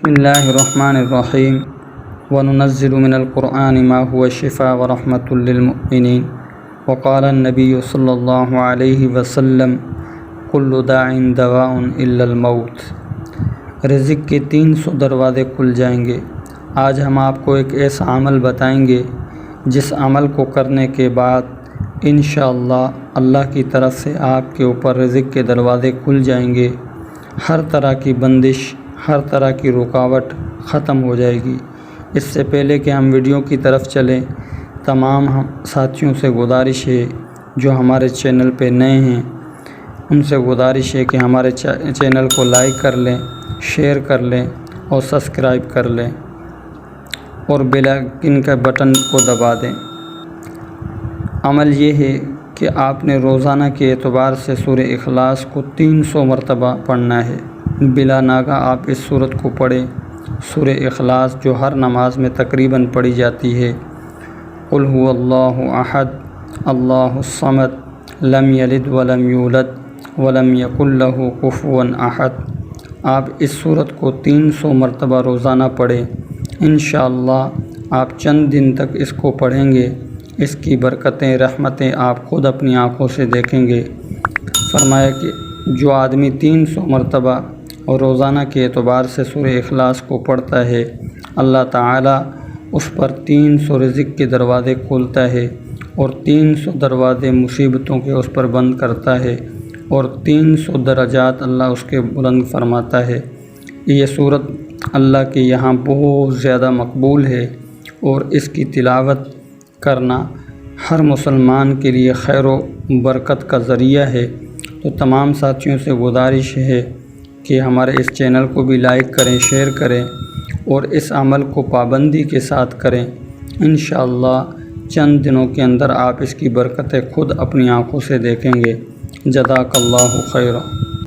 بسم اللہ الرحمن الرحیم وننزل من القرآن ما هو شفاء ورحمة للمؤمنین وقال النبی صلی اللہ علیہ وسلم کل داع دواء الا الموت۔ رزق کے 300 دروازے کھل جائیں گے۔ آج ہم آپ کو ایک ایسا عمل بتائیں گے جس عمل کو کرنے کے بعد انشاءاللہ اللہ کی طرف سے آپ کے اوپر رزق کے دروازے کھل جائیں گے۔ ہر طرح کی بندش، ہر طرح کی رکاوٹ ختم ہو جائے گی۔ اس سے پہلے کہ ہم ویڈیو کی طرف چلیں، تمام ساتھیوں سے گزارش ہے جو ہمارے چینل پہ نئے ہیں، ان سے گزارش ہے کہ ہمارے چینل کو لائک کر لیں، شیئر کر لیں اور سبسکرائب کر لیں اور بیل آئیکن کا بٹن کو دبا دیں۔ عمل یہ ہے کہ آپ نے روزانہ کے اعتبار سے سورہ اخلاص کو 300 مرتبہ پڑھنا ہے۔ بلا ناغہ آپ اس سورت کو پڑھیں۔ سورہ اخلاص جو ہر نماز میں تقریباً پڑھی جاتی ہے۔ قل هو اللہ احد اللہ الصمد لم یلد ولم یولد ولم یکن لہ کفوا احد۔ آپ اس سورت کو 300 مرتبہ روزانہ پڑھیں۔ انشاءاللہ آپ چند دن تک اس کو پڑھیں گے، اس کی برکتیں، رحمتیں آپ خود اپنی آنکھوں سے دیکھیں گے۔ فرمایا کہ جو آدمی 300 مرتبہ اور روزانہ کے اعتبار سے سورہ اخلاص کو پڑھتا ہے، اللہ تعالیٰ اس پر 300 رزق کے دروازے کھولتا ہے اور 300 دروازے مصیبتوں کے اس پر بند کرتا ہے اور 300 درجات اللہ اس کے بلند فرماتا ہے۔ یہ سورت اللہ کے یہاں بہت زیادہ مقبول ہے اور اس کی تلاوت کرنا ہر مسلمان کے لیے خیر و برکت کا ذریعہ ہے۔ تو تمام ساتھیوں سے گزارش ہے کہ ہمارے اس چینل کو بھی لائک کریں، شیئر کریں اور اس عمل کو پابندی کے ساتھ کریں۔ انشاءاللہ چند دنوں کے اندر آپ اس کی برکتیں خود اپنی آنکھوں سے دیکھیں گے۔ جزاک اللہ خیرا۔